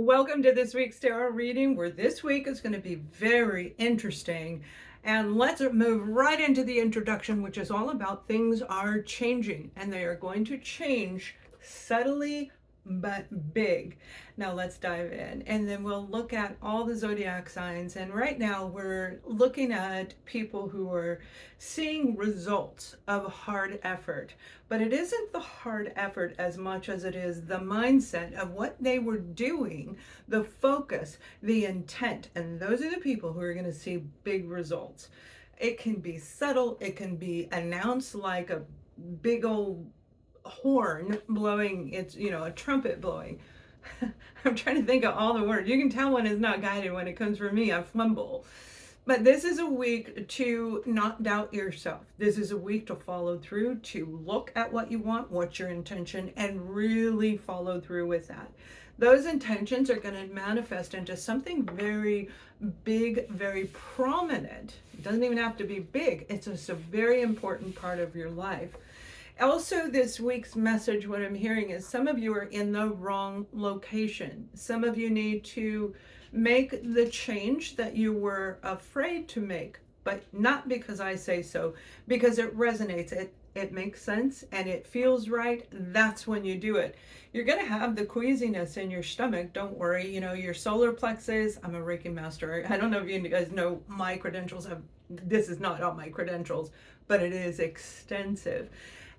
Welcome to this week's tarot reading, where this week is going to be very interesting. And let's move right into the introduction, which is all about things are changing, and they are going to change subtly but big. Now let's dive in, and then we'll look at all the zodiac signs. And right now we're looking at people who are seeing results of hard effort, but it isn't the hard effort as much as it is the mindset of what they were doing, the focus, the intent. And those are the people who are going to see big results. It can be subtle, it can be announced like a big old horn blowing, it's, a trumpet blowing. I'm trying to think of all the words. You can tell one is not guided when it comes from me. I fumble. But this is a week to not doubt yourself. This is a week to follow through, to look at what you want, what's your intention, and really follow through with that. Those intentions are going to manifest into something very big, very prominent. It doesn't even have to be big. It's just a very important part of your life. Also, this week's message, what I'm hearing is some of you are in the wrong location. Some of you need to make the change that you were afraid to make, but not because I say so, because it resonates. It makes sense and it feels right. That's when you do it. You're going to have the queasiness in your stomach. Don't worry. Your solar plexus. I'm a Reiki master. I don't know if you guys know my credentials. This is not all my credentials, but it is extensive.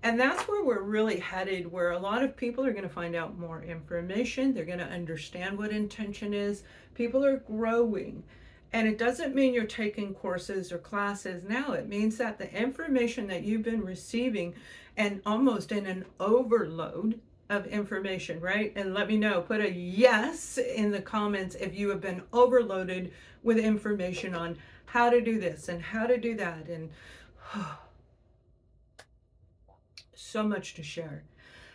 And that's where we're really headed, where a lot of people are going to find out more information. They're going to understand what intention is. People are growing. And it doesn't mean you're taking courses or classes now. It means that the information that you've been receiving, and almost in an overload of information, right? And let me know, put a yes in the comments if you have been overloaded with information on how to do this and how to do that. And so much to share.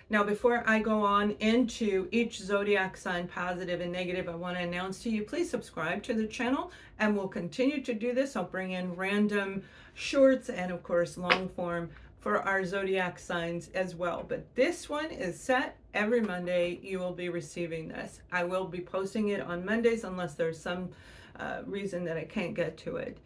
Now, before I go on into each zodiac sign, positive and negative, I want to announce to you, please subscribe to the channel, and we'll continue to do this. I'll bring in random shorts and, of course, long form for our zodiac signs as well. But this one is set. Every Monday you will be receiving this. I will be posting it on Mondays unless there's some reason that I can't get to it.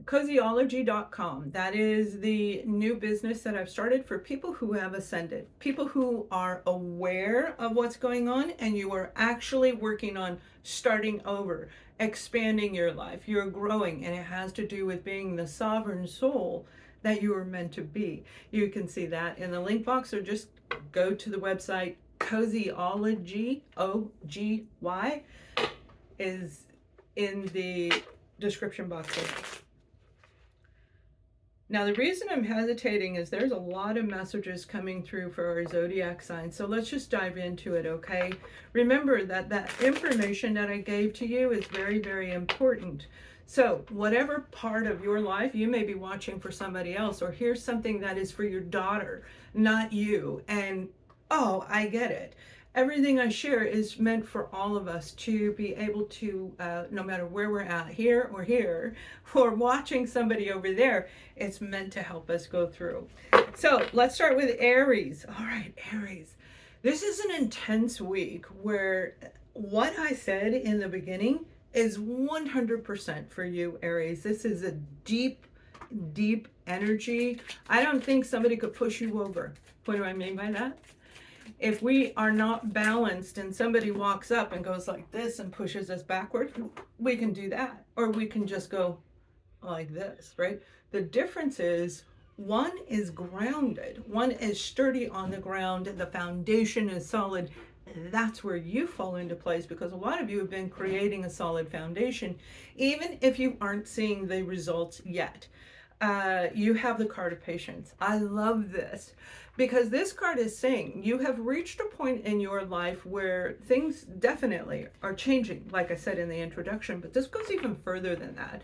Cozyology.com. That is the new business that I've started for people who have ascended, people who are aware of what's going on, and you are actually working on starting over, expanding your life. You're growing, and it has to do with being the sovereign soul that you are meant to be. You can see that in the link box, or just go to the website. Cozyology, OGY, is in the description box there. Now, the reason I'm hesitating is there's a lot of messages coming through for our zodiac signs. So let's just dive into it, okay? Remember that that information that I gave to you is very, very important. So whatever part of your life, you may be watching for somebody else, or here's something that is for your daughter, not you. And, oh, I get it. Everything I share is meant for all of us to be able to, no matter where we're at, here, or watching somebody over there, it's meant to help us go through. So let's start with Aries. All right, Aries. This is an intense week where what I said in the beginning is 100% for you, Aries. This is a deep, deep energy. I don't think somebody could push you over. What do I mean by that? If we are not balanced and somebody walks up and goes like this and pushes us backward, we can do that. Or we can just go like this, right? The difference is one is grounded, one is sturdy on the ground, the foundation is solid. That's where you fall into place, because a lot of you have been creating a solid foundation, even if you aren't seeing the results yet. You have the card of patience. I love this, because this card is saying you have reached a point in your life where things definitely are changing, like I said in the introduction, but this goes even further than that.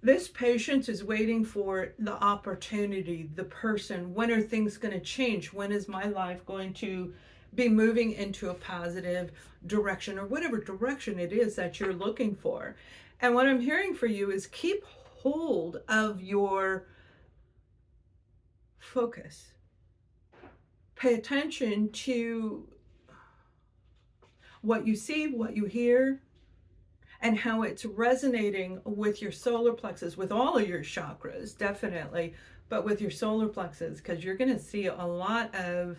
This patience is waiting for the opportunity, the person. When are things going to change? When is my life going to be moving into a positive direction, or whatever direction it is that you're looking for? And what I'm hearing for you is keep hold of your focus. Pay attention to what you see, what you hear, and how it's resonating with your solar plexus, with all of your chakras, definitely, but with your solar plexus, because you're going to see a lot of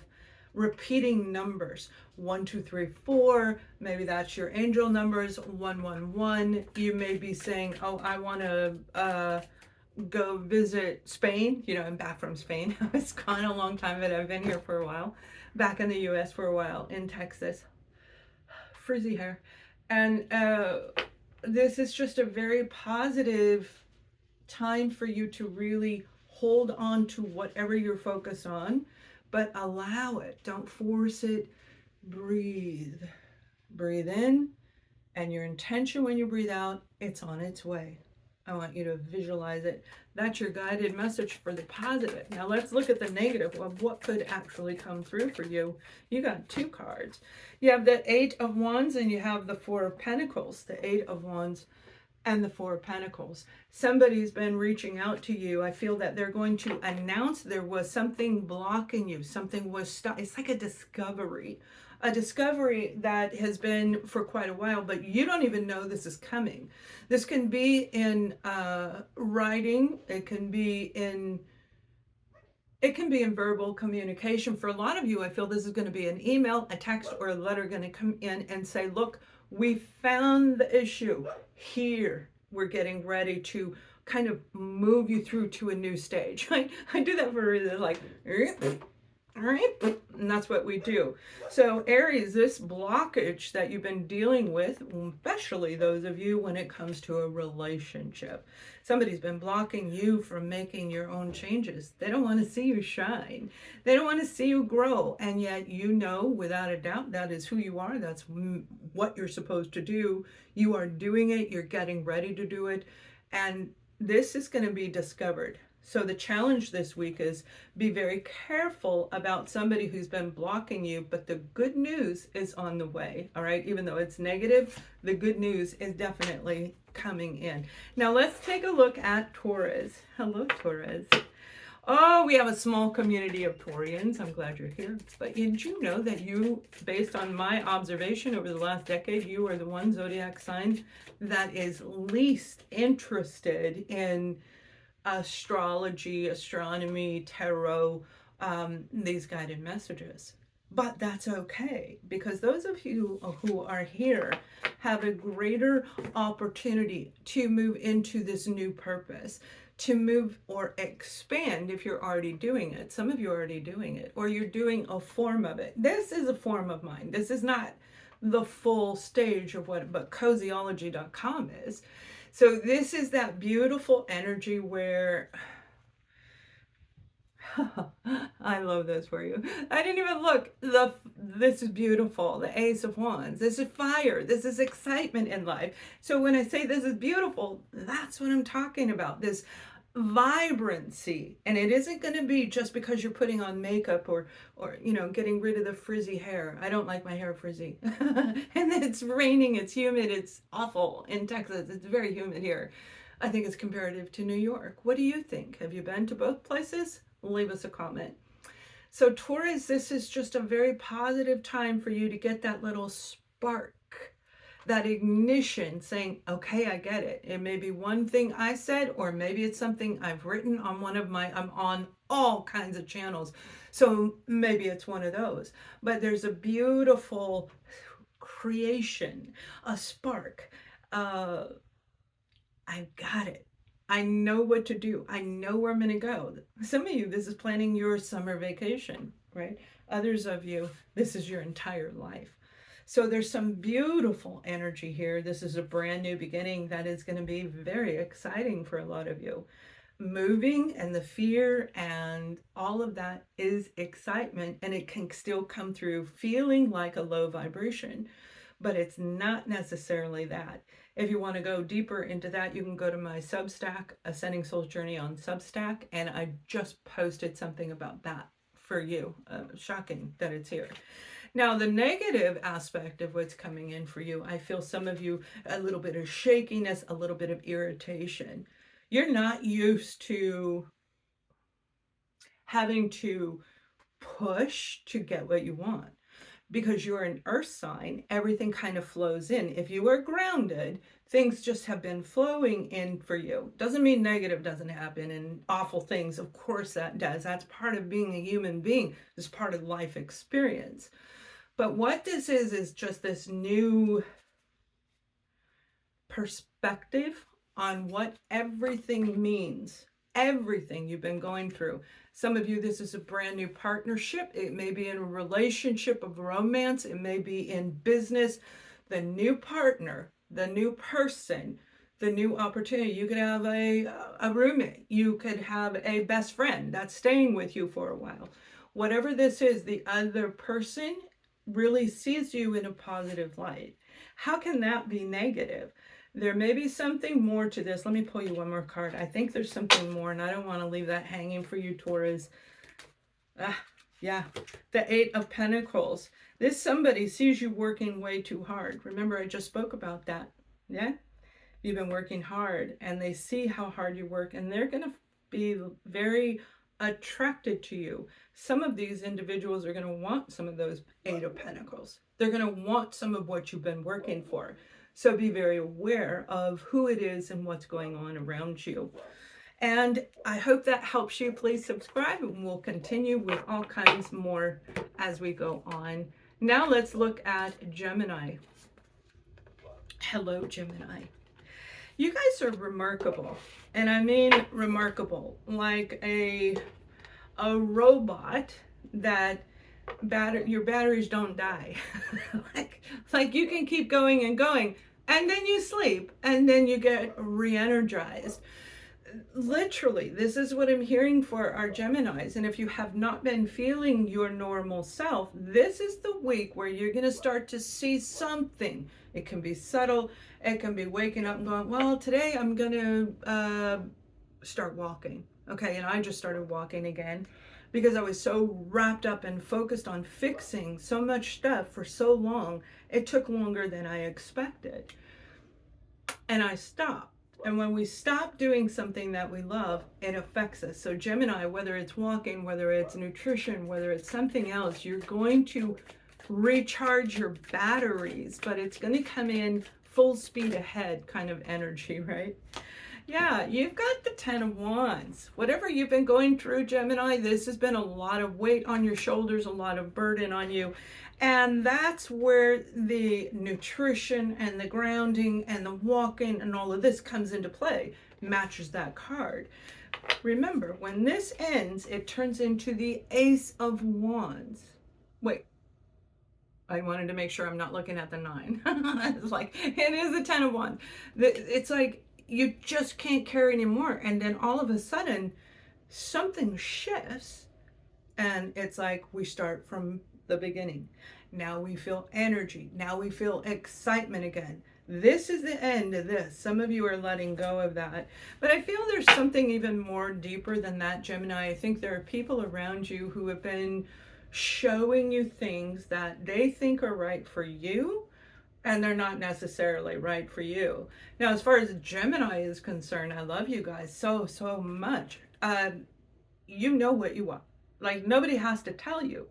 repeating numbers. 1, 2, 3, 4. Maybe that's your angel numbers. 111. You may be saying, oh, I want to go visit Spain. You know, I'm back from Spain. It's gone a long time, but I've been here for a while. Back in the US for a while, in Texas. Frizzy hair. And this is just a very positive time for you to really hold on to whatever you're focused on, but allow it. Don't force it. Breathe. Breathe in, and your intention when you breathe out, it's on its way. I want you to visualize it. That's your guided message for the positive. Now let's look at the negative of what could actually come through for you. You got 2 cards. You have the 8 of Wands and you have the 4 of Pentacles. The 8 of Wands and the 4 of Pentacles. Somebody's been reaching out to you. I feel that they're going to announce there was something blocking you. Something was stuck. It's like a discovery that has been for quite a while, but you don't even know this is coming. This can be in writing. It can be in verbal communication. For a lot of you, I feel this is going to be an email, a text, or a letter going to come in and say, look, we found the issue here. We're getting ready to kind of move you through to a new stage. I do that for like, all right, and that's what we do. So Aries, this blockage that you've been dealing with, especially those of you when it comes to a relationship, somebody's been blocking you from making your own changes. They don't want to see you shine. They don't want to see you grow. And yet, you know, without a doubt, that is who you are. That's what you're supposed to do. You are doing it. You're getting ready to do it. And this is going to be discovered. So the challenge this week is be very careful about somebody who's been blocking you, but the good news is on the way, all right? Even though it's negative, the good news is definitely coming in. Now let's take a look at Taurus. Hello, Taurus. Oh, we have a small community of Taurians. I'm glad you're here. But did you know that you, based on my observation over the last decade, you are the one zodiac sign that is least interested in astrology, astronomy, tarot, these guided messages. But that's okay, because those of you who are here have a greater opportunity to move into this new purpose, to move or expand if you're already doing it. Some of you are already doing it, or you're doing a form of it. This is a form of mine. This is not the full stage of but cozyology.com is. So this is that beautiful energy where I love this for you. I didn't even look. This is beautiful. The Ace of Wands. This is fire. This is excitement in life. So when I say this is beautiful, that's what I'm talking about. This vibrancy. And it isn't going to be just because you're putting on makeup or you know, getting rid of the frizzy hair. I don't like my hair frizzy. And it's raining, it's humid, it's awful in Texas. It's very humid here. I think it's comparative to New York. What do you think? Have you been to both places? Leave us a comment. So Taurus, this is just a very positive time for you to get that little spark, that ignition, saying, okay, I get it. It may be one thing I said, or maybe it's something I've written on I'm on all kinds of channels. So maybe it's one of those. But there's a beautiful creation, a spark. I got it. I know what to do. I know where I'm going to go. Some of you, this is planning your summer vacation, right? Others of you, this is your entire life. So there's some beautiful energy here. This is a brand new beginning that is going to be very exciting for a lot of you. Moving and the fear and all of that is excitement, and it can still come through feeling like a low vibration, but it's not necessarily that. If you want to go deeper into that, you can go to my Substack, Ascending Soul's Journey on Substack, and I just posted something about that for you. Shocking that it's here. Now, the negative aspect of what's coming in for you, I feel some of you, a little bit of shakiness, a little bit of irritation. You're not used to having to push to get what you want. because you're an earth sign, everything kind of flows in. If you are grounded, things just have been flowing in for you. Doesn't mean negative doesn't happen and awful things. Of course that does. That's part of being a human being. It's part of life experience. But what this is just this new perspective on what everything means. Everything you've been going through. Some of you, this is a brand new partnership. It may be in a relationship of romance. It may be in business. The new partner, the new person, the new opportunity. You could have a roommate. You could have a best friend that's staying with you for a while. Whatever this is, the other person really sees you in a positive light. How can that be negative? There may be something more to this. Let me pull you one more card. I think there's something more, and I don't want to leave that hanging for you, Taurus. Yeah, the Eight of Pentacles. This somebody sees you working way too hard. Remember, I just spoke about that. Yeah? You've been working hard, and they see how hard you work, and they're going to be very attracted to you. Some of these individuals are going to want some of those Eight of Pentacles. They're going to want some of what you've been working for. So be very aware of who it is and what's going on around you. And I hope that helps you. Please subscribe, and we'll continue with all kinds more as we go on. Now let's look at Gemini. Hello, Gemini. You guys are remarkable. And I mean remarkable. Like a robot that your batteries don't die. like you can keep going and going, and then you sleep, and then you get re-energized. Literally, this is what I'm hearing for our Geminis. And if you have not been feeling your normal self, this is the week where you're going to start to see something. It can be subtle. It can be waking up and going, well, today I'm going to start walking. Okay, and I just started walking again because I was so wrapped up and focused on fixing so much stuff for so long. It took longer than I expected. And I stopped. And when we stop doing something that we love, it affects us. So Gemini, whether it's walking, whether it's nutrition, whether it's something else, you're going to recharge your batteries, but it's going to come in full speed ahead kind of energy, right? Yeah, you've got the 10 of Wands. Whatever you've been going through, Gemini, this has been a lot of weight on your shoulders, a lot of burden on you. And that's where the nutrition and the grounding and the walking and all of this comes into play, matches that card. Remember, when this ends, it turns into the Ace of Wands. Wait, I wanted to make sure I'm not looking at the 9. It's like, it is the 10 of Wands. It's like, you just can't carry anymore. And then all of a sudden, something shifts, and it's like we start from the beginning. Now we feel energy. Now we feel excitement again. This is the end of this. Some of you are letting go of that. But I feel there's something even more deeper than that, Gemini. I think there are people around you who have been showing you things that they think are right for you, and they're not necessarily right for you. Now, as far as Gemini is concerned, I love you guys so much. You know what you want. Like, nobody has to tell you.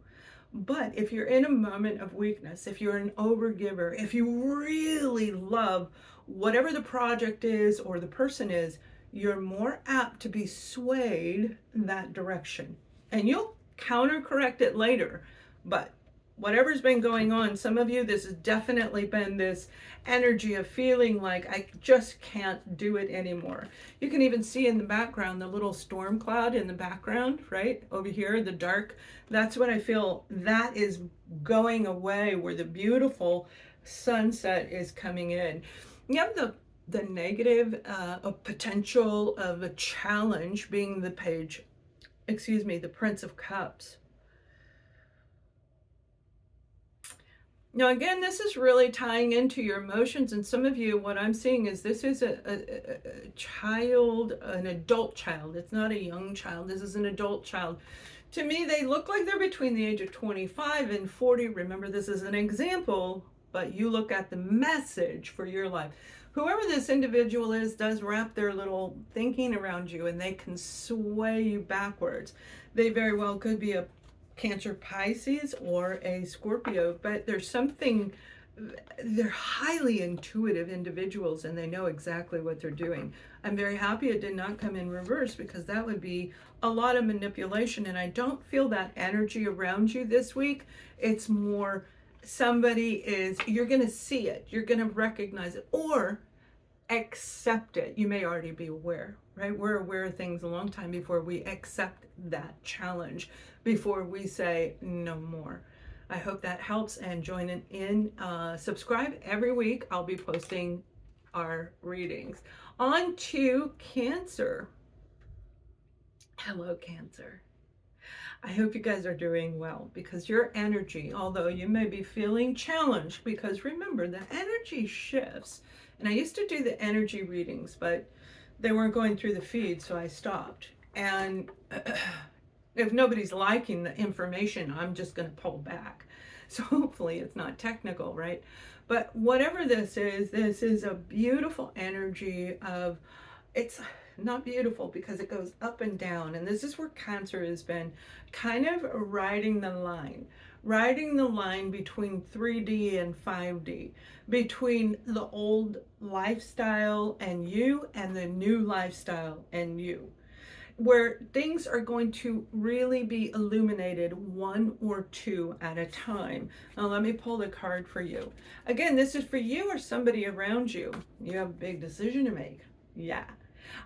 But if you're in a moment of weakness, if you're an overgiver, if you really love whatever the project is or the person is, you're more apt to be swayed in that direction. And you'll counter correct it later. But whatever's been going on, some of you, this has definitely been this energy of feeling like I just can't do it anymore. You can even see in the background, the little storm cloud in the background, right? Over here, the dark. That's what I feel that is going away, where the beautiful sunset is coming in. You have the negative potential of a challenge being the the Prince of Cups. Now, again, this is really tying into your emotions. And some of you, what I'm seeing is this is a child, an adult child. It's not a young child. This is an adult child. To me, they look like they're between the age of 25 and 40. Remember, this is an example, but you look at the message for your life. Whoever this individual is does wrap their little thinking around you, and they can sway you backwards. They very well could be a Cancer, Pisces, or a Scorpio, but there's something, they're highly intuitive individuals and they know exactly what they're doing. I'm very happy it did not come in reverse, because that would be a lot of manipulation, and I don't feel that energy around you this week. It's more somebody is, you're going to see it, you're going to recognize it, or accept it. You may already be aware, right? We're aware of things a long time before we accept that challenge, before we say no more. I hope that helps, and join in. Subscribe every week. I'll be posting our readings. On to Cancer. Hello, Cancer. I hope you guys are doing well, because your energy, although you may be feeling challenged, because remember, the energy shifts. And I used to do the energy readings, but they weren't going through the feed, so I stopped. And if nobody's liking the information, I'm just going to pull back. So hopefully it's not technical, right? But whatever this is a beautiful energy of, it's not beautiful because it goes up and down. And this is where Cancer has been kind of riding the line between 3D and 5D, between the old lifestyle and you, and the new lifestyle and you, where things are going to really be illuminated one or two at a time. Now let me pull the card for you. Again, this is for you or somebody around you. You have a big decision to make. Yeah.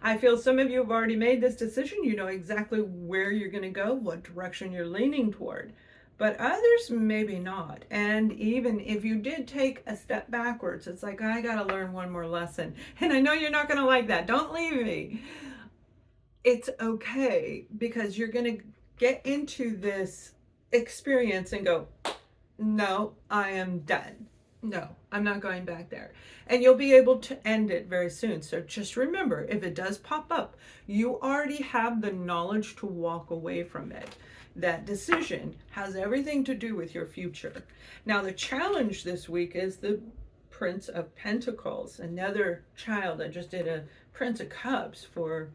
I feel some of you have already made this decision. You know exactly where you're going to go, what direction you're leaning toward. But others maybe not. And even if you did take a step backwards, it's like, I got to learn one more lesson. And I know you're not going to like that. Don't leave me. It's okay, because you're going to get into this experience and go, no, I am done. No, I'm not going back there. And you'll be able to end it very soon. So just remember, if it does pop up, you already have the knowledge to walk away from it. That decision has everything to do with your future. Now, the challenge this week is the Prince of Pentacles, another child. I just did a Prince of Cups for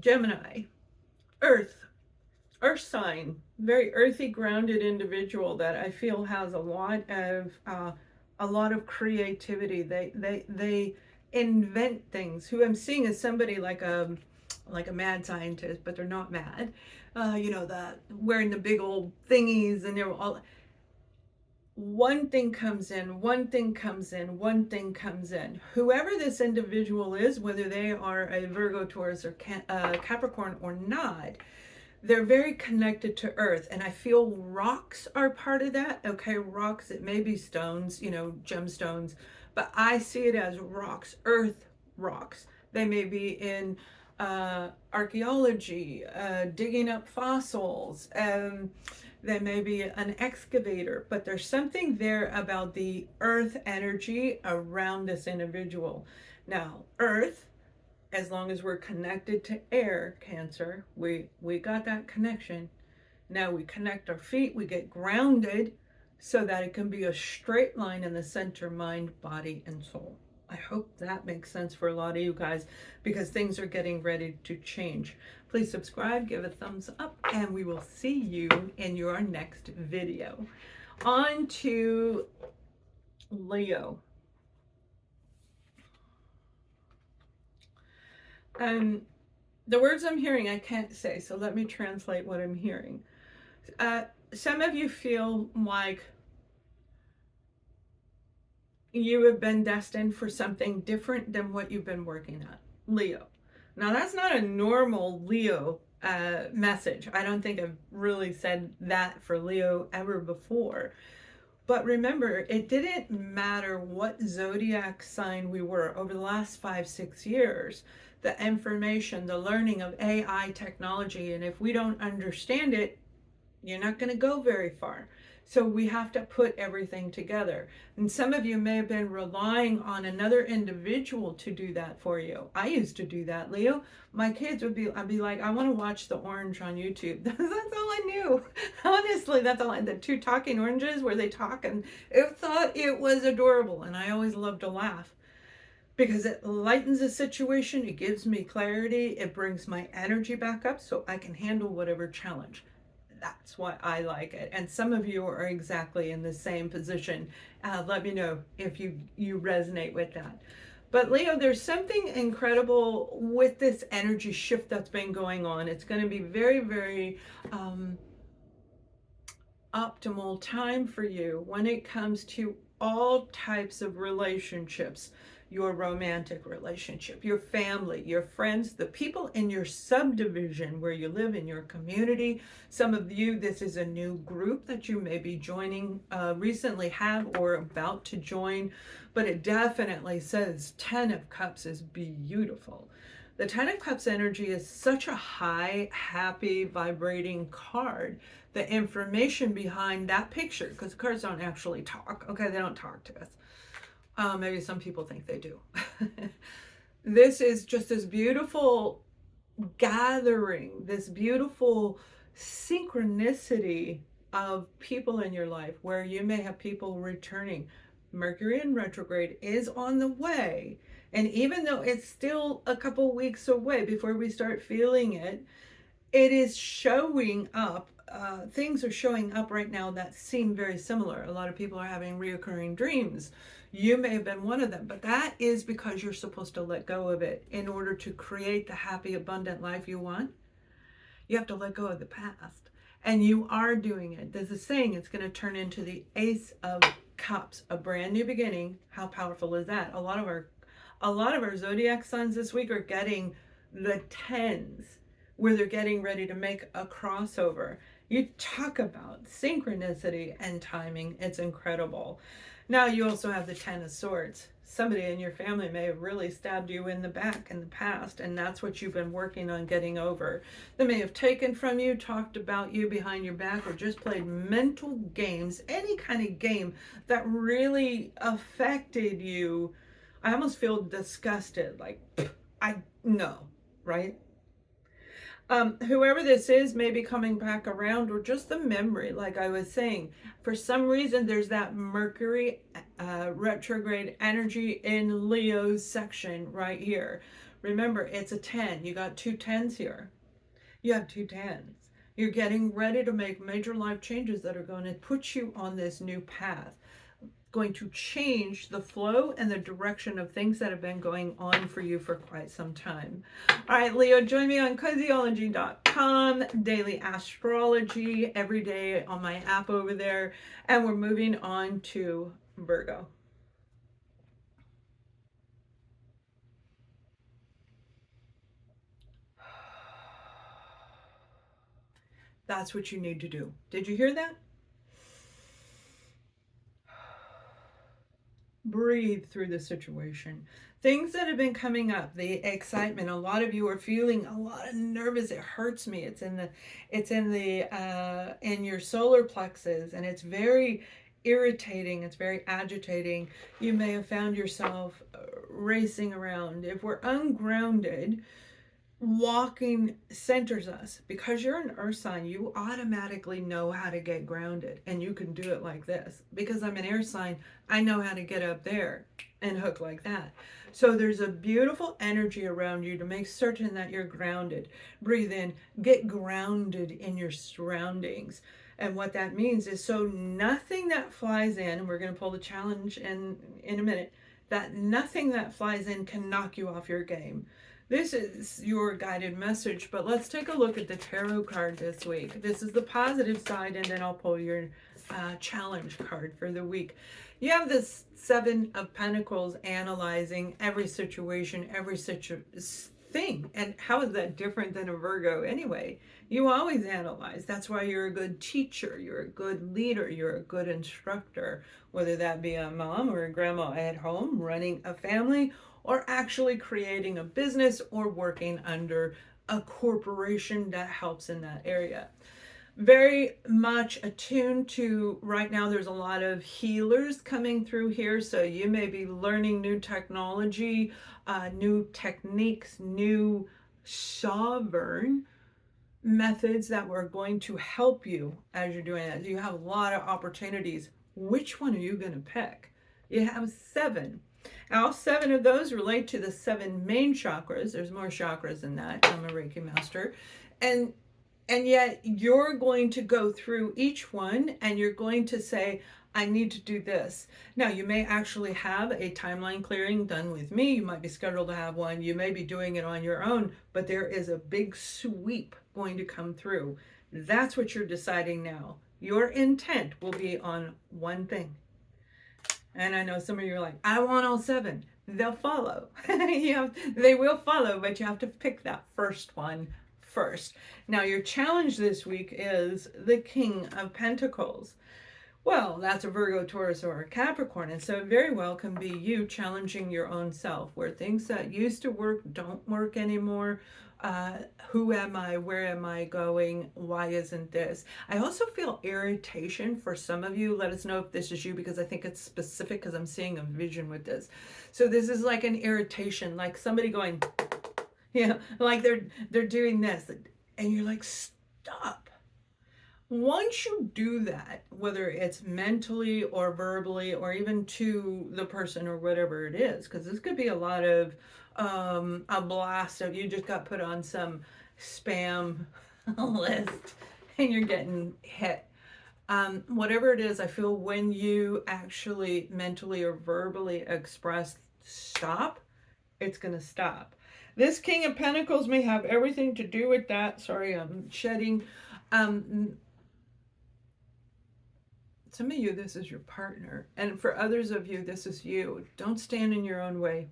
Gemini, earth sign, very earthy, grounded individual that I feel has a lot of creativity. They invent things. Who I'm seeing is somebody like a mad scientist, but they're not mad. You know, the wearing the big old thingies, and they're all, one thing comes in, one thing comes in, one thing comes in. Whoever this individual is, whether they are a Virgo, Taurus, or Capricorn or not, they're very connected to earth. And I feel rocks are part of that. Okay, rocks, it may be stones, you know, gemstones, but I see it as rocks, earth rocks. They may be in archaeology, digging up fossils. They may be an excavator, but there's something there about the earth energy around this individual. Now, earth, as long as we're connected to air, Cancer, we got that connection. Now we connect our feet, we get grounded so that it can be a straight line in the center, mind, body, and soul. I hope that makes sense for a lot of you guys, because things are getting ready to change. Please subscribe, give a thumbs up, and we will see you in your next video. On to Leo. The words I'm hearing, I can't say, so let me translate what I'm hearing. Some of you feel like you have been destined for something different than what you've been working at, Leo. Now, that's not a normal Leo message. I don't think I've really said that for Leo ever before. But remember, it didn't matter what zodiac sign we were over the last 5-6 years. The information, the learning of AI technology, and if we don't understand it, you're not going to go very far. So we have to put everything together. And some of you may have been relying on another individual to do that for you. I used to do that, Leo. My kids would be, I'd be like, I want to watch the orange on YouTube. That's all I knew. Honestly, that's all. The two talking oranges where they talk, and I thought it was adorable. And I always love to laugh, because it lightens the situation. It gives me clarity. It brings my energy back up so I can handle whatever challenge. that's why I like it. And some of you are exactly in the same position. Let me know if you resonate with that. But Leo, there's something incredible with this energy shift that's been going on. It's going to be very, very optimal time for you when it comes to all types of relationships. Your romantic relationship, your family, your friends, the people in your subdivision where you live, in your community. Some of you, this is a new group that you may be joining, recently have or about to join, but it definitely says 10 of Cups is beautiful. The 10 of Cups energy is such a high, happy, vibrating card. The information behind that picture, because cards don't actually talk, okay, they don't talk to us. Maybe some people think they do. This is just this beautiful gathering, this beautiful synchronicity of people in your life where you may have people returning. Mercury in retrograde is on the way. And even though it's still a couple weeks away before we start feeling it, it is showing up. Things are showing up right now that seem very similar. A lot of people are having reoccurring dreams. You may have been one of them, but that is because you're supposed to let go of it in order to create the happy, abundant life you want. You have to let go of the past, and you are doing it. There's a saying, it's going to turn into the Ace of Cups, a brand new beginning. How powerful is that? A lot of our zodiac signs this week are getting the tens, where they're getting ready to make a crossover. You talk about synchronicity and timing. It's incredible. Now you also have the 10 of Swords. Somebody in your family may have really stabbed you in the back in the past, and that's what you've been working on getting over. They may have taken from you, talked about you behind your back, or just played mental games, any kind of game that really affected you. I almost feel disgusted, like, I know, right? Whoever this is may be coming back around, or just the memory, like I was saying. For some reason, there's that Mercury retrograde energy in Leo's section right here. Remember, it's a 10. You got two 10s here. You have two 10s. You're getting ready to make major life changes that are going to put you on this new path, going to change the flow and the direction of things that have been going on for you for quite some time. All right, Leo, join me on cozyology.com, daily astrology every day on my app over there. And we're moving on to Virgo. That's what you need to do. Did you hear that? Breathe through the situation. Things that have been coming up, the excitement. A lot of you are feeling a lot of nervous. It hurts me. It's in your solar plexus, and it's very irritating. It's very agitating. You may have found yourself racing around. If we're ungrounded, walking centers us. Because you're an earth sign, you automatically know how to get grounded, and you can do it like this. Because I'm an air sign, I know how to get up there and hook like that. So there's a beautiful energy around you to make certain that you're grounded. Breathe in, get grounded in your surroundings. And what that means is, so nothing that flies in, and we're going to pull the challenge in a minute, that nothing that flies in can knock you off your game. This is your guided message, but let's take a look at the tarot card this week. This is the positive side, and then I'll pull your challenge card for the week. You have this Seven of Pentacles analyzing every situation, every thing. And how is that different than a Virgo anyway? You always analyze. That's why you're a good teacher. You're a good leader. You're a good instructor, whether that be a mom or a grandma at home running a family, or actually creating a business, or working under a corporation that helps in that area. Very much attuned to, right now there's a lot of healers coming through here, so you may be learning new technology, new techniques, new sovereign methods that were going to help you as you're doing that. You have a lot of opportunities. Which one are you going to pick? You have 7. All 7 of those relate to the 7 main chakras. There's more chakras than that. I'm a Reiki master. And And yet you're going to go through each one and you're going to say, I need to do this. Now, you may actually have a timeline clearing done with me. You might be scheduled to have one. You may be doing it on your own, but there is a big sweep going to come through. That's what you're deciding now. Your intent will be on one thing. And I know some of you are like, I want all 7. They'll follow. They will follow, but you have to pick that first one first. Now, your challenge this week is the King of Pentacles. Well, that's a Virgo, Taurus, or a Capricorn, and so it very well can be you challenging your own self, where things that used to work don't work anymore. Who am I? Where am I going? Why isn't this? I also feel irritation for some of you. Let us know if this is you, because I think it's specific, because I'm seeing a vision with this. So this is like an irritation, like somebody going, yeah, like they're doing this, and you're like, stop. Once you do that, whether it's mentally or verbally or even to the person or whatever it is, because this could be a lot of a blast of you just got put on some spam list and you're getting hit. Whatever it is, I feel when you actually mentally or verbally express stop, it's going to stop. This King of Pentacles may have everything to do with that. Sorry, I'm shedding. Some of you, this is your partner. And for others of you, this is you. Don't stand in your own way.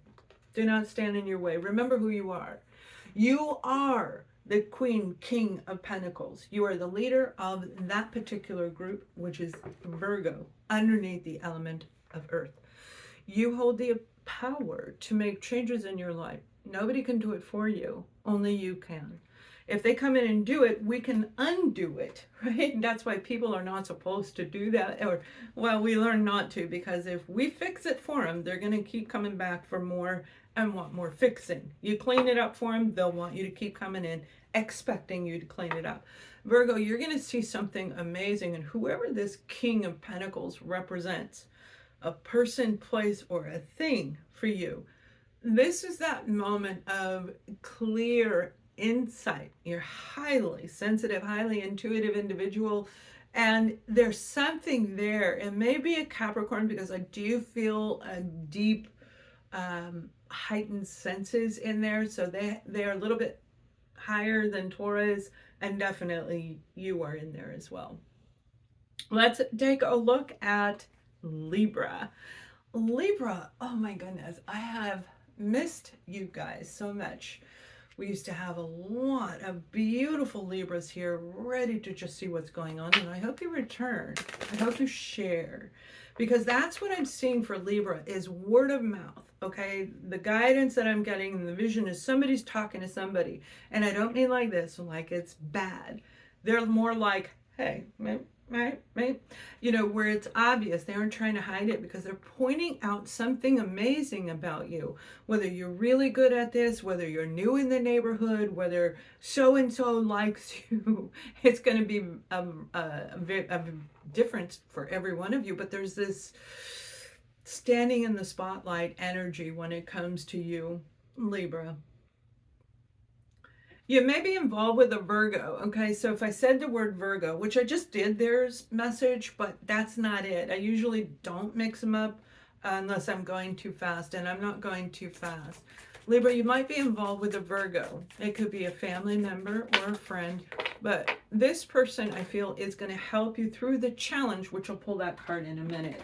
Do not stand in your way. Remember who you are. You are the Queen, King of Pentacles. You are the leader of that particular group, which is Virgo, underneath the element of Earth. You hold the power to make changes in your life. Nobody can do it for you. Only you can. If they come in and do it, we can undo it, right? That's why people are not supposed to do that. Or, well, we learn not to, because if we fix it for them, they're going to keep coming back for more and want more fixing. You clean it up for them, they'll want you to keep coming in, expecting you to clean it up. Virgo, you're going to see something amazing, and whoever this King of Pentacles represents, a person, place, or a thing for you, this is that moment of clear insight. You're highly sensitive, highly intuitive individual, and there's something there. It may be a Capricorn, because I do feel a deep heightened senses in there, so they're a little bit higher than Taurus, and definitely you are in there as well. Let's take a look at Libra. Libra, oh my goodness, I have missed you guys so much. We used to have a lot of beautiful Libras here, ready to just see what's going on. And I hope you return. I hope you share, because that's what I'm seeing for Libra is word of mouth. Okay, the guidance that I'm getting and the vision is somebody's talking to somebody, and I don't mean like this, like it's bad. They're more like, hey, right, you know, where it's obvious. They aren't trying to hide it, because they're pointing out something amazing about you, whether you're really good at this, whether you're new in the neighborhood, whether so and so likes you. It's going to be a difference for every one of you, but there's this standing in the spotlight energy when it comes to you, Libra. You may be involved with a Virgo. Okay, so if I said the word Virgo, which I just did, there's message, but that's not it. I usually don't mix them up unless I'm going too fast, and I'm not going too fast. Libra, you might be involved with a Virgo. It could be a family member or a friend, but this person, I feel, is going to help you through the challenge, which I'll pull that card in a minute.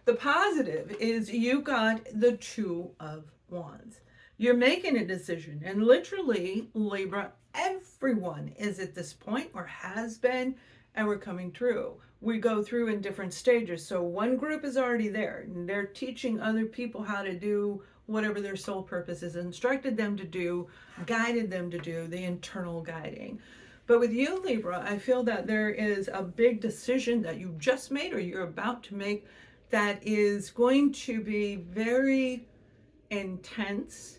The positive is you got the Two of Wands. You're making a decision, and literally, Libra, everyone is at this point or has been, and we're coming through. We go through in different stages. So one group is already there, and they're teaching other people how to do whatever their soul purpose is, instructed them to do, guided them to do, the internal guiding. But with you, Libra, I feel that there is a big decision that you just made or you're about to make that is going to be very intense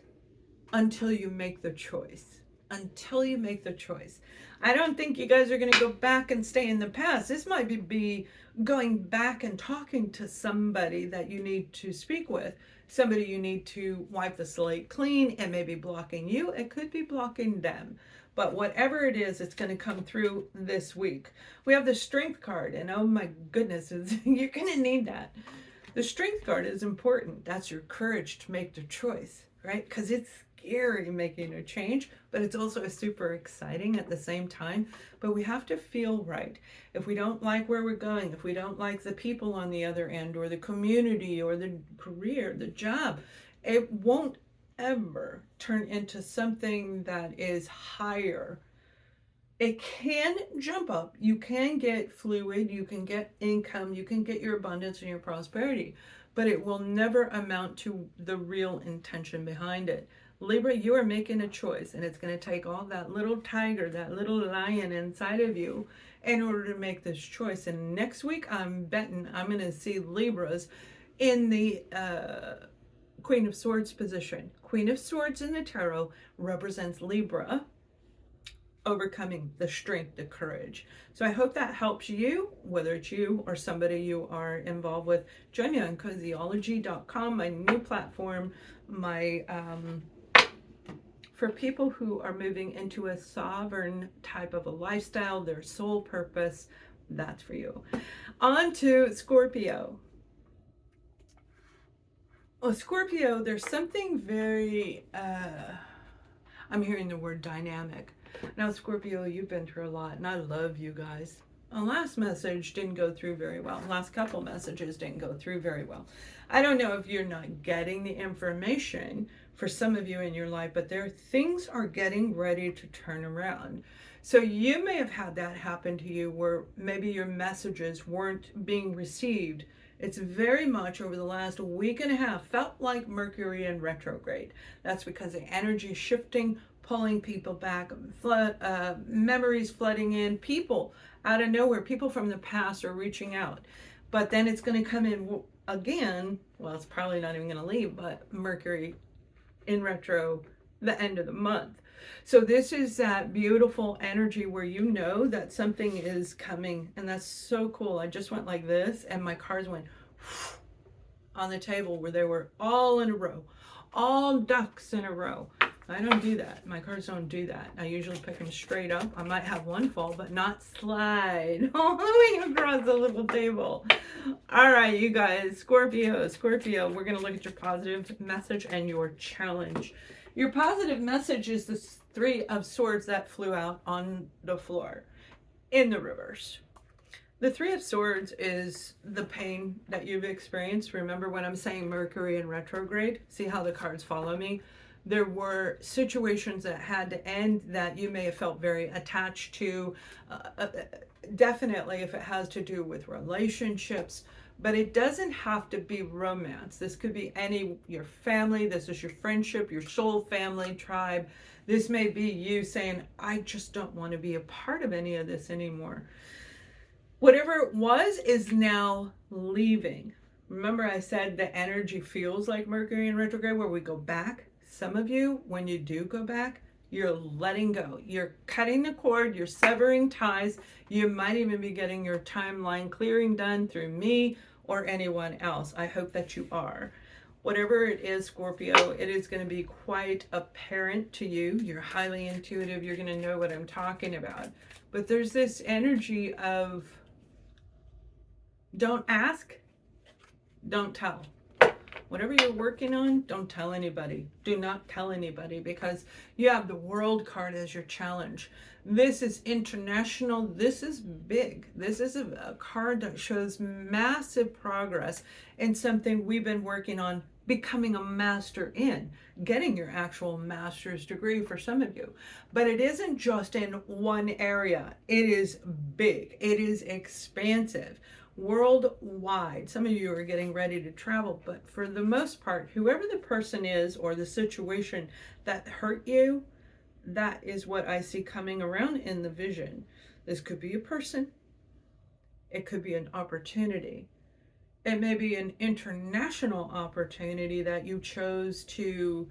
until you make the choice. Until you make the choice. I don't think you guys are going to go back and stay in the past. This might be going back and talking to somebody that you need to speak with, somebody you need to wipe the slate clean. It may be blocking you. It could be blocking them. But whatever it is, it's going to come through this week. We have the Strength card, and oh my goodness, you're going to need that. The Strength card is important. That's your courage to make the choice, right? Because it's scary making a change, but it's also super exciting at the same time. But we have to feel right. If we don't like where we're going, if we don't like the people on the other end, or the community, or the career, the job, it won't ever turn into something that is higher. It can jump up. You can get fluid, you can get income, you can get your abundance and your prosperity, but it will never amount to the real intention behind it. Libra, you are making a choice, and it's going to take all that little tiger, that little lion inside of you in order to make this choice. And next week, I'm betting I'm going to see Libras in the Queen of Swords position. Queen of Swords in the tarot represents Libra, overcoming the strength, the courage. So I hope that helps you, whether it's you or somebody you are involved with. Join me on cozyology.com, my new platform, my for people who are moving into a sovereign type of a lifestyle, their soul purpose. That's for you. On to Scorpio. Well, Scorpio, there's something very I'm hearing the word dynamic. Now, Scorpio, you've been through a lot, and I love you guys. The last message didn't go through very well. Last couple messages didn't go through very well. I don't know if you're not getting the information for some of you in your life, but things are getting ready to turn around. So you may have had that happen to you where maybe your messages weren't being received. It's very much over the last week and a half felt like Mercury in retrograde. That's because the energy is shifting, pulling people back, memories flooding in, people out of nowhere, people from the past are reaching out. But then it's going to come in again, well, it's probably not even going to leave, but Mercury in retro the end of the month. So this is that beautiful energy where you know that something is coming, and that's so cool. I just went like this, and my cards went on the table where they were all in a row, all ducks in a row. I don't do that. My cards don't do that. I usually pick them straight up. I might have one fall, but not slide all the way across the little table. All right, you guys, Scorpio, we're going to look at your positive message and your challenge. Your positive message is the Three of Swords that flew out on the floor in the reverse. The Three of Swords is the pain that you've experienced. Remember when I'm saying Mercury in retrograde? See how the cards follow me? There were situations that had to end that you may have felt very attached to. Definitely if it has to do with relationships, but it doesn't have to be romance. This could be your family. This is your friendship, your soul family, tribe. This may be you saying, I just don't want to be a part of any of this anymore. Whatever it was is now leaving. Remember I said the energy feels like Mercury in retrograde where we go back. Some of you, when you do go back, you're letting go. You're cutting the cord, you're severing ties. You might even be getting your timeline clearing done through me or anyone else. I hope that you are. Whatever it is, Scorpio, it is going to be quite apparent to you. You're highly intuitive. You're going to know what I'm talking about. But there's this energy of don't ask, don't tell. Whatever you're working on, don't tell anybody. Do not tell anybody, because you have the World card as your challenge. This is international. This is big. This is a card that shows massive progress in something we've been working on, becoming a master in, getting your actual master's degree for some of you. But it isn't just in one area. It is big. It is expansive. Worldwide. Some of you are getting ready to travel, but for the most part, whoever the person is or the situation that hurt you, that is what I see coming around in the vision. This could be a person. It could be an opportunity. It may be an international opportunity that you chose to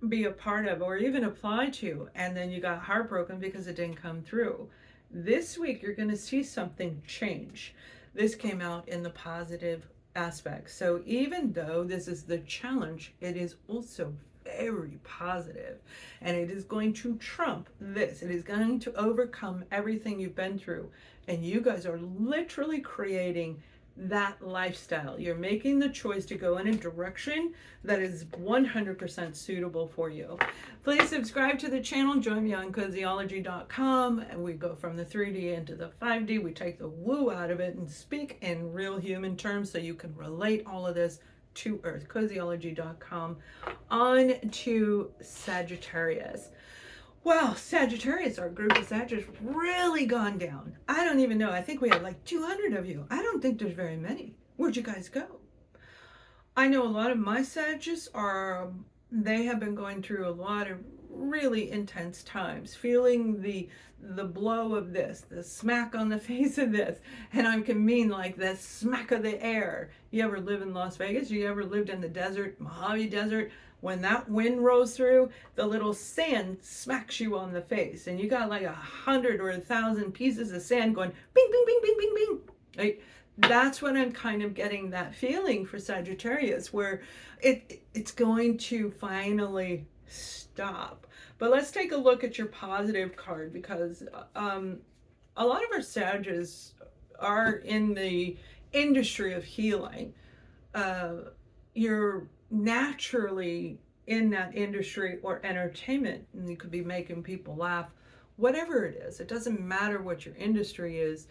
be a part of or even apply to, and then you got heartbroken because it didn't come through. This week, you're going to see something change. This came out in the positive aspect. So even though this is the challenge, it is also very positive, and it is going to trump this. It is going to overcome everything you've been through, and you guys are literally creating that lifestyle. You're making the choice to go in a direction that is 100% suitable for you. Please subscribe to the channel. Join me on cozyology.com, and we go from the 3D into the 5D. We take the woo out of it and speak in real human terms so you can relate all of this to Earth. Cozyology.com. On to Sagittarius. Well, Sagittarius, our group of Sagittarius, really gone down. I don't even know. I think we have like 200 of you. I don't think there's very many. Where'd you guys go? I know a lot of my Sagittarius they have been going through a lot of really intense times, feeling the blow of this, the smack on the face of this. And I can mean like the smack of the air. You ever live in Las Vegas? You ever lived in the desert, Mojave Desert? When that wind rolls through, the little sand smacks you on the face, and you got like 100 or 1,000 pieces of sand going bing, bing, bing, bing, bing, bing. Right? That's what I'm kind of getting that feeling for Sagittarius, where it's going to finally stop. But let's take a look at your positive card, because a lot of our Sagittarius are in the industry of healing. You're naturally in that industry or entertainment, and you could be making people laugh, whatever it is. It doesn't matter what your industry is.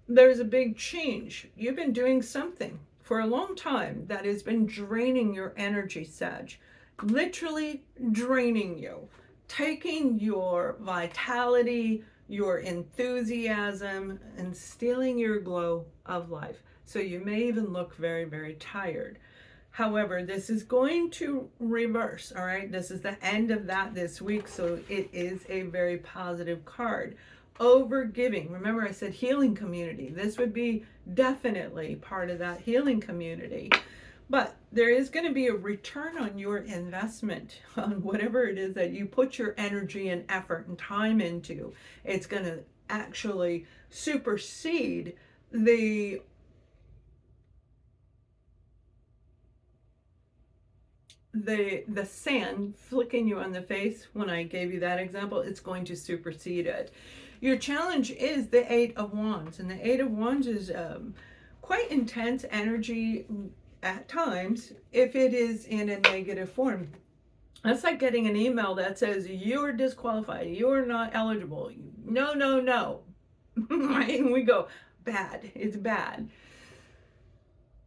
There's a big change. You've been doing something for a long time that has been draining your energy, Sag. Literally draining you, taking your vitality, your enthusiasm, and stealing your glow of life. So you may even look very, very tired. However, this is going to reverse, all right? This is the end of that this week, so it is a very positive card. Overgiving. Remember, I said healing community. This would be definitely part of that healing community. But there is going to be a return on your investment on whatever it is that you put your energy and effort and time into. It's going to actually supersede the sand flicking you on the face. When I gave you that example, it's going to supersede it. Your challenge is the 8 of Wands, and the 8 of Wands is quite intense energy at times if it is in a negative form. That's like getting an email that says you're disqualified, you're not eligible, no, no, no. And we go, bad, it's bad.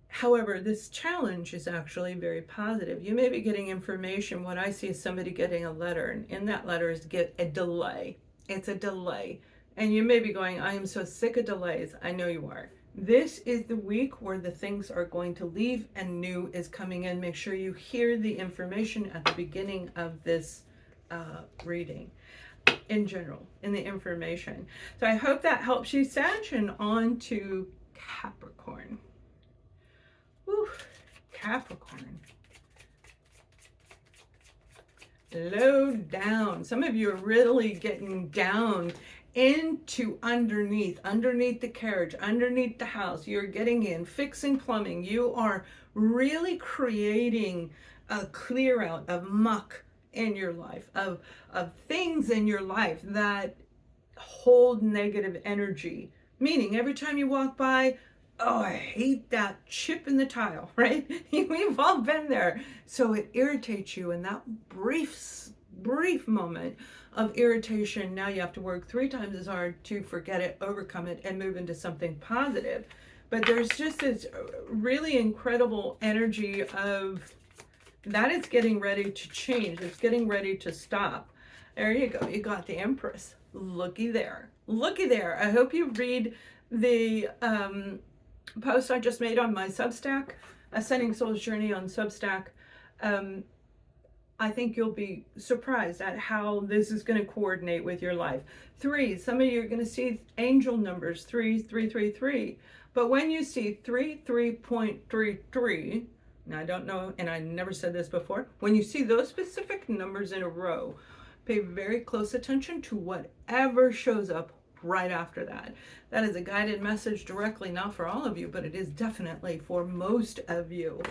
However, this challenge is actually very positive. You may be getting information. What I see is somebody getting a letter, and in that letter is get a delay. It's a delay. And you may be going, I am so sick of delays. I know you are. This is the week where the things are going to leave and new is coming in. Make sure you hear the information at the beginning of this reading in general, in the information. So I hope that helps you, Sag, and on to Capricorn. Whew, Capricorn. Low down. Some of you are really getting down into underneath the carriage, underneath the house. You're getting in, fixing plumbing. You are really creating a clear out of muck in your life, of things in your life that hold negative energy. Meaning every time you walk by, oh, I hate that chip in the tile, right? We've all been there. So it irritates you, and that brief moment of irritation, now you have to work 3 times as hard to forget it, overcome it, and move into something positive. But there's just this really incredible energy of that is getting ready to change. It's getting ready to stop. There you go. You got the Empress. Looky there. Looky there. I hope you read the post I just made on my Substack, Ascending Soul's Journey on Substack. I think you'll be surprised at how this is going to coordinate with your life. 3, some of you are going to see angel numbers 3, 3, 3, 3. But when you see 3, 3.33, now I don't know, and I never said this before, when you see those specific numbers in a row, pay very close attention to whatever shows up right after that. That is a guided message directly, not for all of you, but it is definitely for most of you.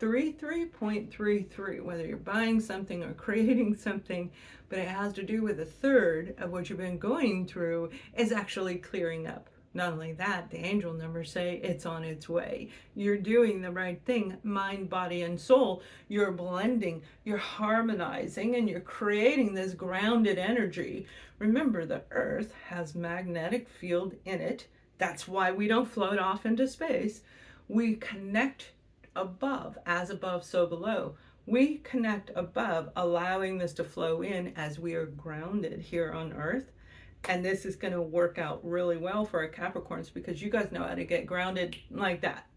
33.33, whether you're buying something or creating something, but it has to do with a third of what you've been going through is actually clearing up. Not only that, the angel numbers say it's on its way. You're doing the right thing, mind, body, and soul. You're blending, you're harmonizing, and you're creating this grounded energy. Remember, the earth has magnetic field in it. That's why we don't float off into space. We connect above, as above, so below. We connect above, allowing this to flow in as we are grounded here on earth. And this is going to work out really well for our Capricorns because you guys know how to get grounded like that.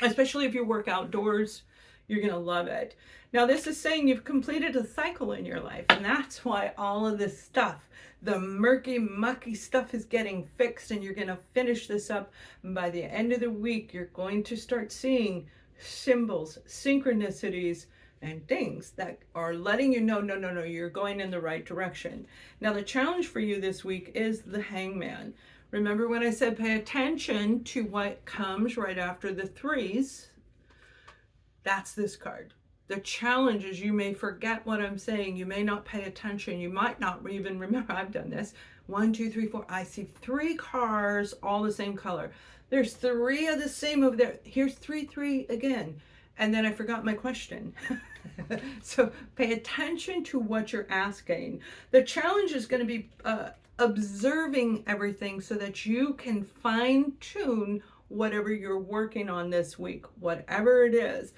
Especially if you work outdoors, you're going to love it. Now, this is saying you've completed a cycle in your life. And that's why all of this stuff, the murky, mucky stuff is getting fixed. And you're going to finish this up. And by the end of the week, you're going to start seeing symbols, synchronicities, and things that are letting you know, no, you're going in the right direction. Now, the challenge for you this week is the Hangman. Remember when I said pay attention to what comes right after the threes? That's this card. The challenge is you may forget what I'm saying. You may not pay attention. You might not even remember. I've done this. 1, 2, 3, 4. I see 3 cars, all the same color. There's 3 of the same over there. Here's 3, 3 again. And then I forgot my question. So pay attention to what you're asking. The challenge is going to be observing everything so that you can fine tune whatever you're working on this week, whatever it is.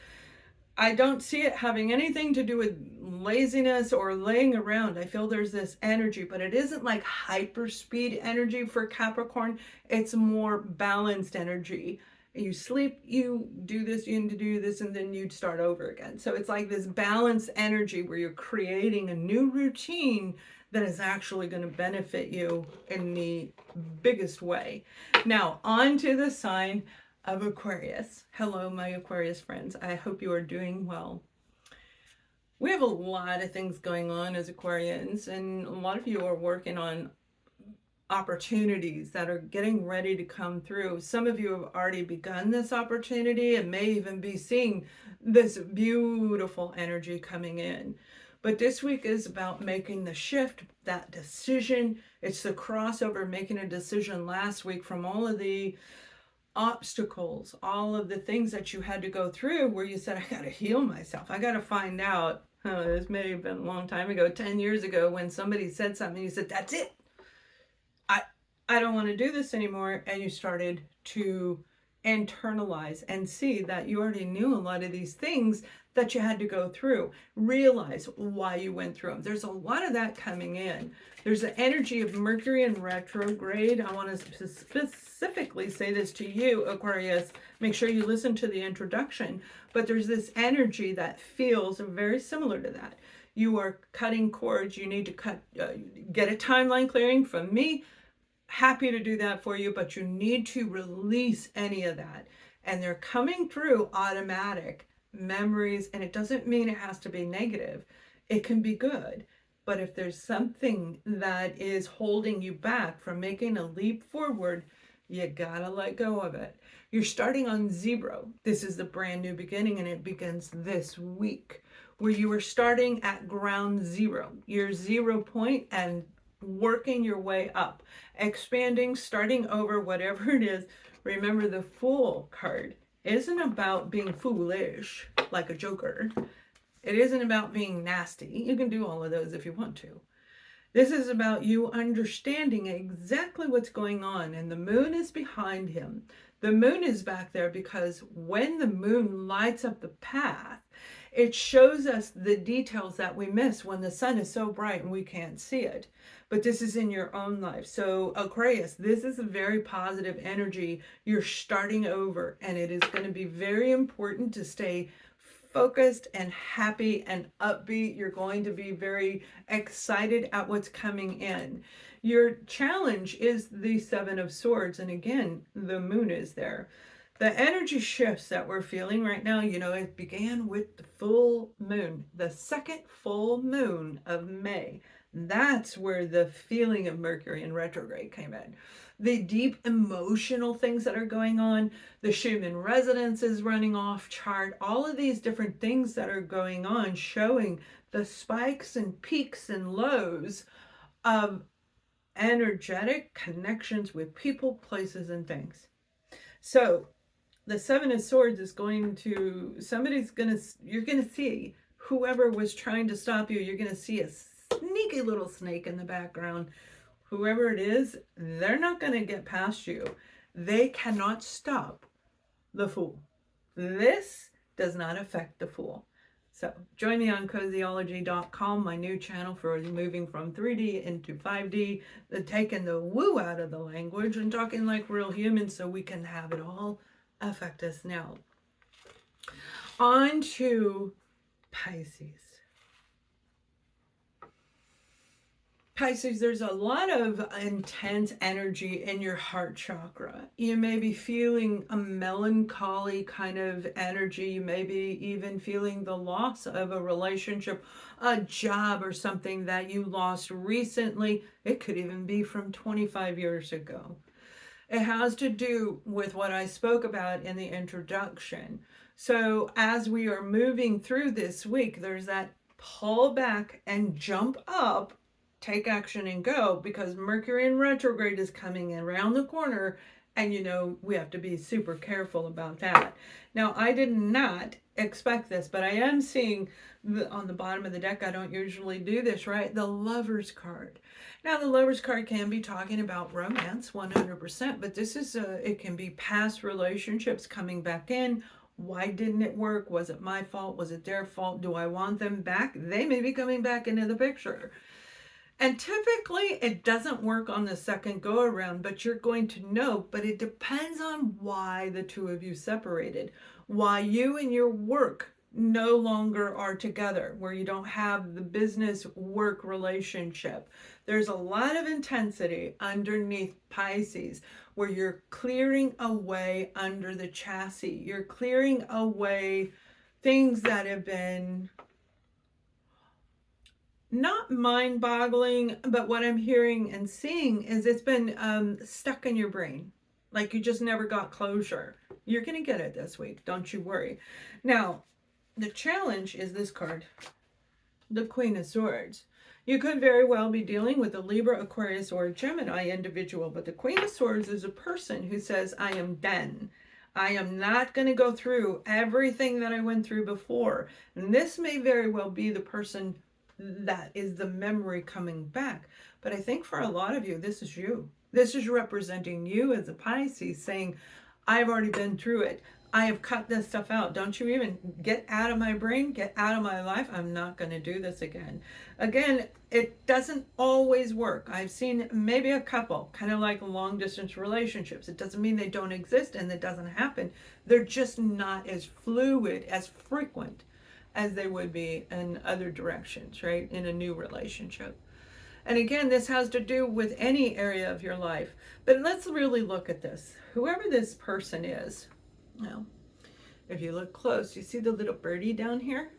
I don't see it having anything to do with laziness or laying around. I feel there's this energy, but it isn't like hyper speed energy for Capricorn. It's more balanced energy. You sleep, you do this, you need to do this, and then you'd start over again. So it's like this balanced energy where you're creating a new routine that is actually going to benefit you in the biggest way. Now, on to the sign of Aquarius. Hello, my Aquarius friends. I hope you are doing well. We have a lot of things going on as Aquarians, and a lot of you are working on opportunities that are getting ready to come through. Some of you have already begun this opportunity and may even be seeing this beautiful energy coming in. But this week is about making the shift, that decision. It's the crossover, making a decision last week from all of the obstacles, all of the things that you had to go through where you said, I got to heal myself. I got to find out. This may have been a long time ago, 10 years ago, when somebody said something, you said, that's it. I don't want to do this anymore. And you started to internalize and see that you already knew a lot of these things that you had to go through. Realize why you went through them. There's a lot of that coming in. There's the energy of Mercury in retrograde. I want to specifically say this to you, Aquarius. Make sure you listen to the introduction. But there's this energy that feels very similar to that. You are cutting cords. You need to get a timeline clearing from me. Happy to do that for you, but you need to release any of that. And they're coming through automatic memories, and it doesn't mean it has to be negative. It can be good. But if there's something that is holding you back from making a leap forward, you gotta let go of it. You're starting on 0. This is the brand new beginning, and it begins this week, where you are starting at ground 0, your 0 point, and working your way up, expanding, starting over, whatever it is. Remember, the Fool card isn't about being foolish like a joker. It isn't about being nasty. You can do all of those if you want to. This is about you understanding exactly what's going on, and the moon is behind him. The moon is back there because when the moon lights up the path, it shows us the details that we miss when the sun is so bright and we can't see it. But this is in your own life. So Aquarius, this is a very positive energy. You're starting over, and it is going to be very important to stay focused and happy and upbeat. You're going to be very excited at what's coming in. Your challenge is the 7 of Swords. And again, the moon is there. The energy shifts that we're feeling right now, it began with the full moon, the second full moon of May. That's where the feeling of Mercury in retrograde came in. the deep emotional things that are going on. The Schumann resonance is running off chart. All of these different things that are going on, showing the spikes and peaks and lows of energetic connections with people, places, and things. So the Seven of Swords is going to, you're going to see whoever was trying to stop you, you're going to see a sneaky little snake in the background. Whoever it is, they're not going to get past you. They cannot stop the Fool. This does not affect the Fool. So join me on cozyology.com, my new channel for moving from 3D into 5D, taking the woo out of the language and talking like real humans so we can have it all affect us now. On to Pisces. Pisces, there's a lot of intense energy in your heart chakra. You may be feeling a melancholy kind of energy. You may be even feeling the loss of a relationship, a job, or something that you lost recently. It could even be from 25 years ago. It has to do with what I spoke about in the introduction. So as we are moving through this week, there's that pull back and jump up, take action and go, because Mercury in retrograde is coming around the corner, and you know we have to be super careful about that. Now, I did not expect this, but I am seeing on the bottom of the deck, I don't usually do this, right? The Lover's card. Now, the Lover's card can be talking about romance 100%, but this is it can be past relationships coming back in. Why didn't it work? Was it my fault? Was it their fault? Do I want them back? They may be coming back into the picture. And typically it doesn't work on the second go around, but you're going to know, but it depends on why the two of you separated, why you and your work no longer are together, where you don't have the business work relationship. There's a lot of intensity underneath Pisces where you're clearing away under the chassis. You're clearing away things that have been not mind-boggling, but what I'm hearing and seeing is it's been stuck in your brain. Like you just never got closure. You're going to get it this week. Don't you worry. Now, the challenge is this card, the Queen of Swords. You could very well be dealing with a Libra, Aquarius, or a Gemini individual, but the Queen of Swords is a person who says, I am done. I am not going to go through everything that I went through before. And this may very well be the person that is the memory coming back. But I think for a lot of you, this is you. This is representing you as a Pisces saying, I've already been through it. I have cut this stuff out. Don't you even get out of my brain, get out of my life. I'm not going to do this again. Again, it doesn't always work. I've seen maybe a couple, kind of like long distance relationships. It doesn't mean they don't exist and it doesn't happen. They're just not as fluid, as frequent as they would be in other directions, right? In a new relationship. And again, this has to do with any area of your life. But let's really look at this. Whoever this person is, now, if you look close, you see the little birdie down here?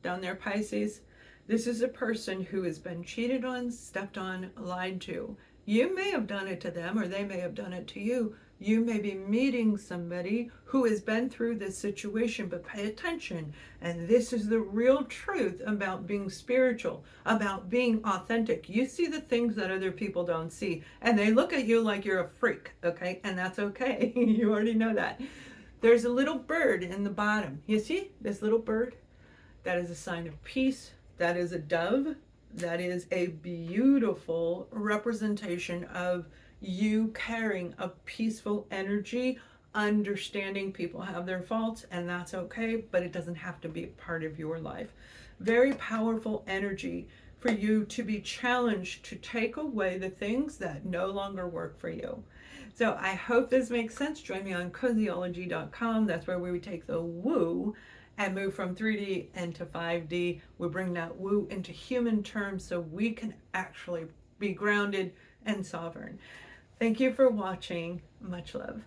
Down there, Pisces? This is a person who has been cheated on, stepped on, lied to. You may have done it to them, or they may have done it to you. You may be meeting somebody who has been through this situation, but pay attention. And this is the real truth about being spiritual, about being authentic. You see the things that other people don't see, and they look at you like you're a freak, okay? And that's okay. You already know that. There's a little bird in the bottom. You see this little bird? That is a sign of peace. That is a dove. That is a beautiful representation of you carrying a peaceful energy, understanding people have their faults, and that's okay, but it doesn't have to be a part of your life. Very powerful energy for you to be challenged to take away the things that no longer work for you. So I hope this makes sense. Join me on cozyology.com. That's where we take the woo and move from 3D into 5D. We bring that woo into human terms so we can actually be grounded and sovereign. Thank you for watching. Much love.